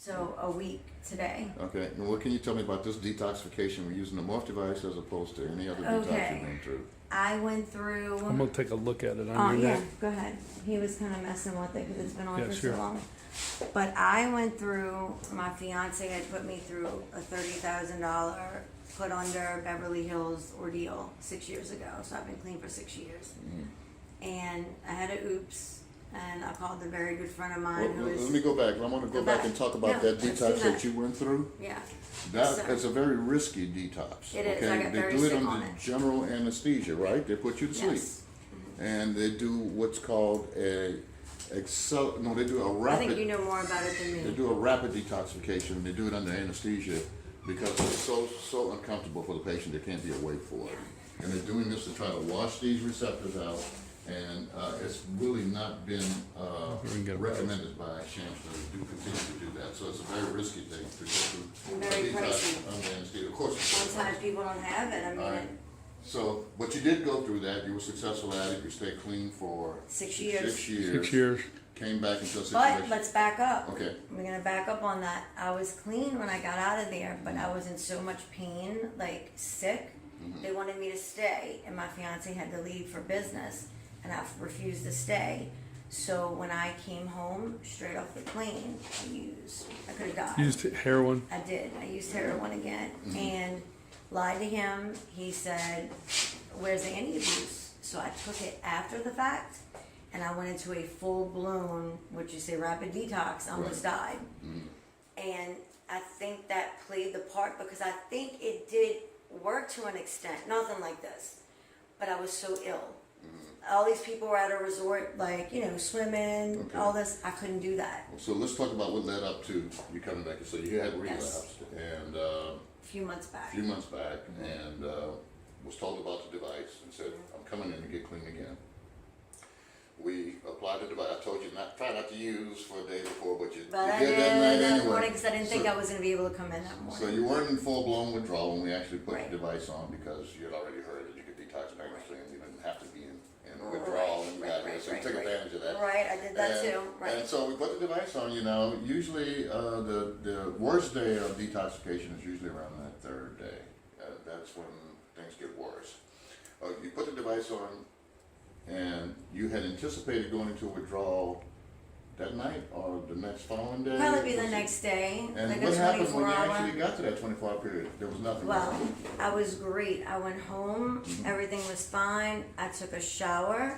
So a week today. Okay, and what can you tell me about this detoxification? We're using the Morph device as opposed to any other detox Okay. you've been through. I went through. I'm gonna take a look at it Oh on your yeah, neck. go ahead. He was kind of messing with it because it's been on Yeah, for sure. so long. But I went through. My fiance had put me through a $30,000 put under Beverly Hills ordeal 6 years ago. So I've been clean for 6 years. And I had a oops, and I called a very good friend of mine who Well, was. let me go back. I want to go back and talk about that let's do detox that. that you went through. Yeah. That So- is a very risky detox. It is. Okay? I got they very do it sick under on it. general anesthesia, right? They put you to sleep, Yes. and they do what's called they do a I think rapid. you know more about it than They me. do a rapid detoxification. They do it under anesthesia because it's so uncomfortable for the patient they can't be awake for it. And they're doing this to try to wash these receptors out, and it's really not been recommended by shams to continue to do that. So it's a very risky thing to go through Very a detox pricey. under anesthesia. Of course. Sometimes people don't have it. I mean, All right. So, but you did go through that. You were successful at it. You stayed clean for 6 years. 6 years. 6 years. Came back into a situation. But let's back up. Okay. We're gonna back up on that. I was clean when I got out of there, but I was in so much pain, like sick. They wanted me to stay, and my fiance had to leave for business, and I refused to stay. So when I came home, straight off the plane, I could have died. Used heroin. I did. I used heroin again and lied to him. He said, "Where's the anti-abuse?" So I took it after the fact, and I went into a full-blown, what you say, rapid detox. I almost died. And I think that played the part because I think it did work to an extent. Nothing like this, but I was so ill. All these people were at a resort, like, swimming, Okay. all this. I couldn't do that. So let's talk about what led up to you coming back. So you had relapsed, and A few months a back. few months back, and was told about the device and said, "I'm coming in to get clean again." We applied the device. I told you try not to use for a day before, but you, But you I did did that night that anyway. morning because I didn't think So- I was going to be able to come in that morning. So you weren't in full-blown withdrawal when we actually put Right. the device on because you had already heard that you could detox painlessly and you didn't have to be in withdrawal when you got here. So you took advantage of that. Right, I did that And- too. Right. And so we put the device on, usually the worst day of detoxification is usually around that third day. That's when things get worse. You put the device on and you had anticipated going into withdrawal that night or the next following day? Probably be the next day, And like what a happened 24 when you hour. actually got to that 24-hour period? There was nothing. Well, I was great. I went home, everything was fine. I took a shower.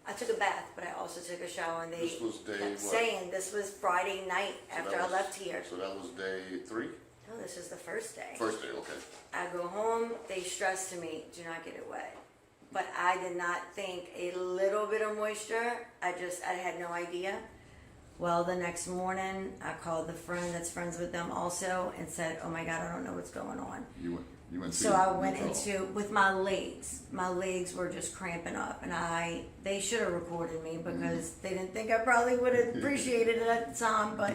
I took a bath, but I also took a shower, and they This was day kept what? saying this was Friday night So after that I was- left here. So that was day 3? No, this is the first day. First day, okay. I go home, they stress to me, do not get it wet. But I did not think a little bit of moisture, I had no idea. Well, the next morning, I called the friend that's friends with them also and said, oh my God, I don't know what's going on. You went So through I went withdrawal. with my legs were just cramping up, and they should have recorded me because they didn't think I probably would have appreciated it at the time, but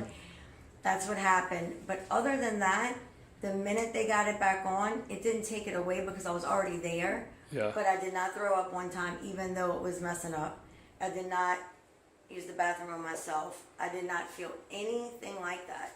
that's what happened. But other than that, the minute they got it back on, it didn't take it away because I was already there. Yeah. But I did not throw up one time, even though it was messing up. I did not use the bathroom on myself. I did not feel anything like that.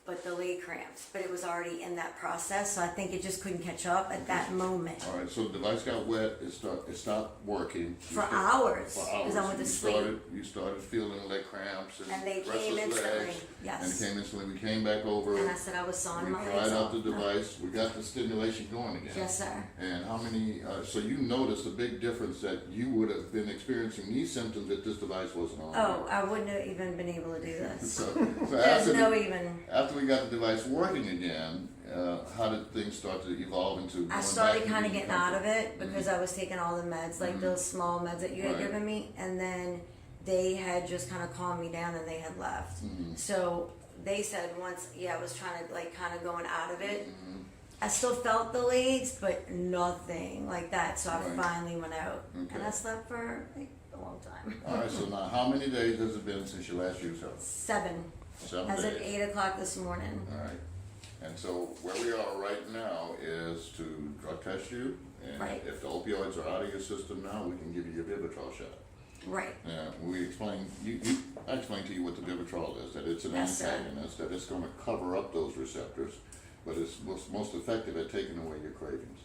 But the leg cramps. But it was already in that process, so I think it just couldn't catch up at that moment. All right, so the device got wet, it stopped working. For hours, For hours. because I went to sleep. You started feeling leg cramps And they restless came instantly, legs. yes. And it came instantly. We came back over. And I said I was sawing We my legs tried out off. the device. We got the stimulation going again. Yes, sir. And how many, so you noticed a big difference that you would have been experiencing these symptoms if this device wasn't on. Oh, I wouldn't have even been able to do this. So There's no even. after we got the device working again, how did things start to evolve into? I started kind of getting out of it because I was taking all the meds, like those small meds that you had Right. given me, and then they had just kind of calmed me down and they had left. So they said once, I was trying to kind of going out of it. I still felt the legs, but nothing like that. So I Right. finally went out, Okay. and I slept for a long time. All right, so now how many days has it been since you last used it? 7. 7 As days. of 8 o'clock this morning. All right. And so where we are right now is to drug test you. And Right. if the opioids are out of your system now, we can give you your Vivitrol shot. Right. We explained, I explained to you what the withdrawal is, that it's an Yes, sir. antagonist, that it's gonna cover up those receptors, but it's most effective at taking away your cravings.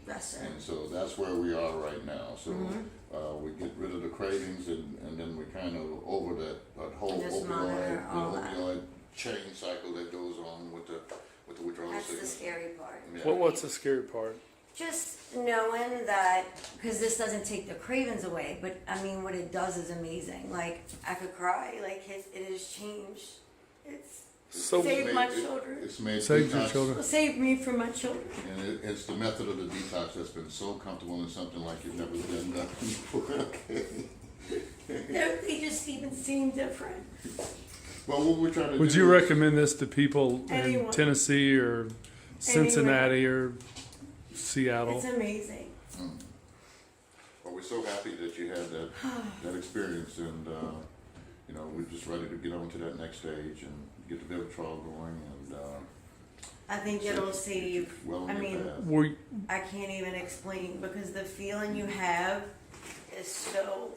Yes, sir. And so that's where we are right now. So we get rid of the cravings, and then we kind of over that whole Just monitor all that. opioid chain cycle that goes on with the withdrawal That's the sickness. scary part. Yeah. What's the scary part? Just knowing that, because this doesn't take the cravings away, but I mean, what it does is amazing. Like, I could cry. Like, it has changed. It's So saved my It- children. It's made Saved your detox- children. Saved me from my children. And it's the method of the detox that's been so comfortable and something like you've never been done before. Okay. They just even seem different. Well, what we're trying to would do you is- recommend this to people in Anyone. Tennessee or Cincinnati or Seattle? It's amazing. Well, we're so happy that you had that experience, and you know, we're just ready to get on to that next stage and get the withdrawal going, and I think it'll save. well on I your mean, path. Were, I can't even explain because the feeling you have is so.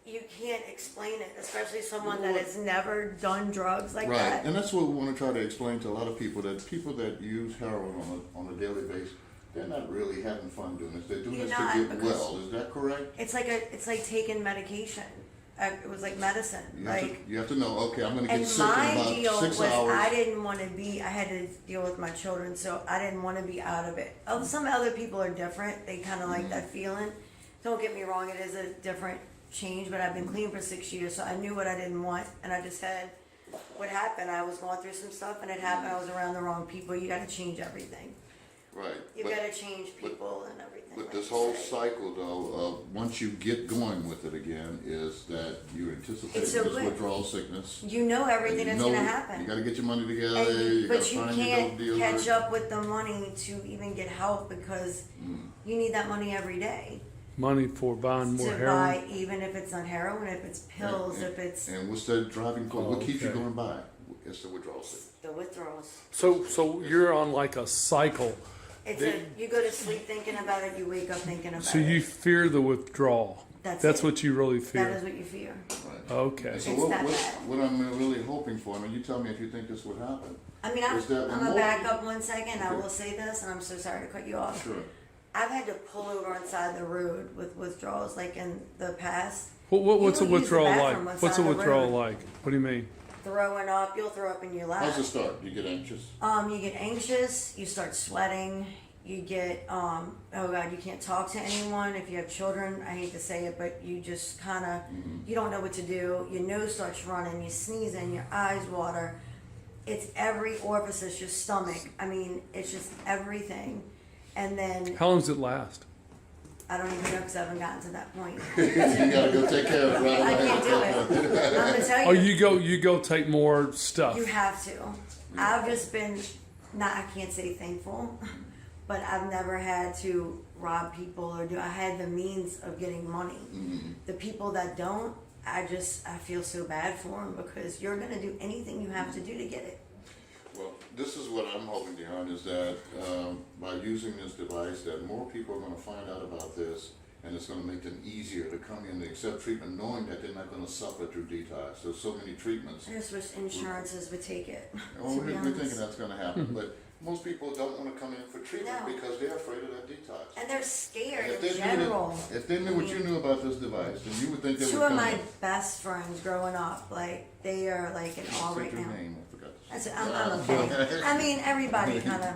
You can't explain it, especially someone that has never done drugs like Right, that. and that's what we want to try to explain to a lot of people, that people that use heroin on a daily basis, they're not really having fun doing this. They're doing You're this not, to get because- well. Is that correct? It's like taking medication. It was like medicine. You have to know. Okay, I'm going to get And sick in my about deal 6 was hours. I didn't want to be. I had to deal with my children, so I didn't want to be out of it. Some other people are different. They kind of like that feeling. Don't get me wrong; it is a different change. But I've been clean for 6 years, so I knew what I didn't want, and I just had what happened. I was going through some stuff, and it happened. I was around the wrong people. You got to change everything. Right. You but- got to change people and everything. But like this you whole said. cycle, though, once you get going with it again, is that you anticipate It's so this good. withdrawal sickness. You know everything and that's you going to know happen. You got to get your money together. And You got but to you find your can't dope dealer. catch up with the money to even get help because you need that money every day money for buying more to heroin? buy, even if it's not heroin, if it's pills, And- if it's And what's that driving force? Oh, What keeps you okay. going by? It's the withdrawal sickness. the withdrawals. So you're on like a cycle. You go to sleep thinking about it, you wake up thinking about So it. you fear the withdrawal. That's it. what you really That fear. is what you fear. Right. Okay. So It's what, that what, bad. what I'm really hoping for, and you tell me if you think this would happen. I mean, Is that I'm gonna more- back up 1 second. I Okay. will say this, and I'm so sorry to cut you off. Sure. I've had to pull over on side the road with withdrawals, like in the past. What's a You will use the withdrawal bathroom like? on What's a side of the withdrawal road. like? What do you mean? Throwing up, you'll throw up in your lap. How's it start? You get anxious? You get anxious, you start sweating, you get, oh God, you can't talk to anyone. If you have children, I hate to say it, but you just kind of, you don't know what to do. Your nose starts running, you sneeze in, your eyes water. It's every orifice, your stomach. I mean, it's just everything. And then, How long does it last? I don't even know because I haven't gotten to that point. You gotta go take care of it right I away. can't do it. I'm gonna tell Oh, you. you go take more stuff. You have to. I've just been, I can't say thankful, but I've never had to rob people or I had the means of getting money. The people that don't, I feel so bad for them because you're going to do anything you have to do to get it. Well, this is what I'm hoping, Deon, is that by using this device, that more people are going to find out about this, and it's going to make them easier to come in to accept treatment, knowing that they're not going to suffer through detox. There's so many treatments. I just wish insurances would take it. Well, to we're be thinking honest. that's going to happen, but most people don't want to come in for treatment No. because they're afraid of that detox. And they're scared If in they general. if they knew what you knew about this device, then you would think they would Two come of my in. best friends growing up, like they are like in awe Say right your now. name, I forgot. That's it. I'm okay. I mean, everybody kind of.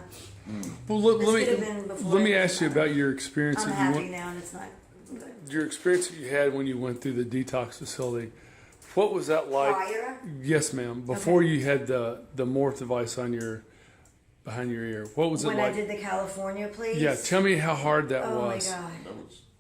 Well, This could have been before let me I ask you was about your experience. I'm that you happy went, now, and it's not good. your experience that you had when you went through the detox facility. What was that like? Prior, Yes, ma'am. Before Okay. you had the Morph device on behind your ear. What was it when like? I did the California place. Yeah, tell me how hard that Oh was. my God.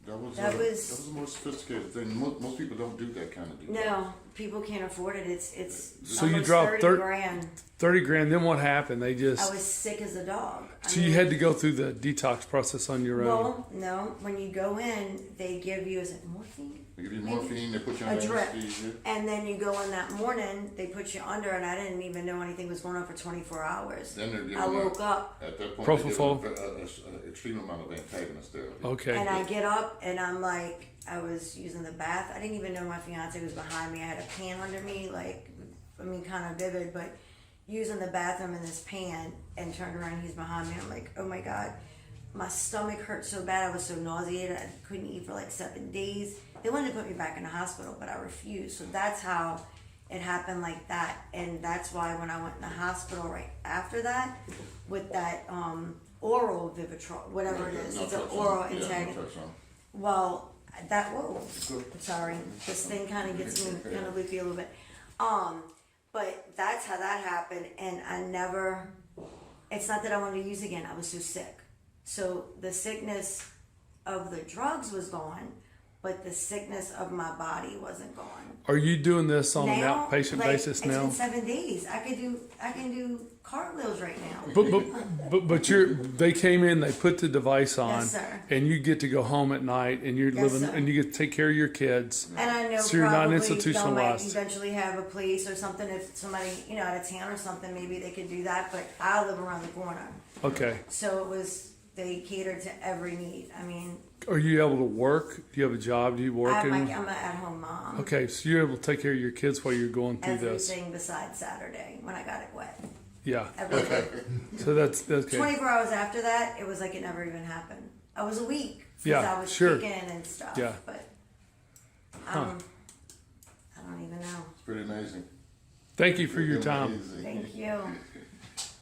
That was a more sophisticated thing. Most people don't do that kind of detox. No, people can't afford it. It's So you almost dropped 30 grand. 30 grand. Then what happened? They I just was sick as a dog. so you had to go through the detox process on your own. Well, no. When you go in, they give you, is it morphine? They give you morphine, they put you A on drip. anesthesia. And then you go in that morning, they put you under, and I didn't even know anything was going on for 24 hours. Then they're giving I woke up, At that point, Propofol. they give an extreme amount of antagonist therapy. Okay. and I get up, and I'm like, I was using the bath. I didn't even know my fiance was behind me. I had a pan under me, like, I mean, kind of vivid, but using the bathroom in this pan and turned around, he's behind me. I'm like, oh my God. My stomach hurt so bad. I was so nauseated. I couldn't eat for like 7 days. They wanted to put me back in the hospital, but I refused. So that's how it happened like that. And that's why when I went in the hospital right after that, with that oral Vivitrol, whatever it is, it's an oral antagonist. Well, that, whoa, sorry, this thing kind of gets me kind of loopy a little bit. But that's how that happened, and I never, it's not that I wanted to use again, I was so sick. So the sickness of the drugs was gone, but the sickness of my body wasn't gone. Are you doing this on an Now, outpatient like, basis now? It's been 7 days. I can do cartwheels right now. But they came in, they put the device on, Yes, sir. and you get to go home at night, and you're Yes, living, sir. and you get to take care of your kids. And I know So you're not probably they'll might institutionalized. eventually have a place or something. If somebody, out of town or something, maybe they could do that. But I live around the corner, Okay. so it was, they catered to every need. I mean, Are you able to work? Do you have a job? Do you work? I'm an at-home mom. Okay, so you're able to take care of your kids while you're going through this. Everything besides Saturday when I got it wet. Yeah. Everything. So that's okay. 24 hours after that, it was like it never even happened. I was a week since Yeah, I was sure. kicking and stuff. Yeah. But I don't even know. It's pretty amazing. Thank you for your time. Amazing. Thank you.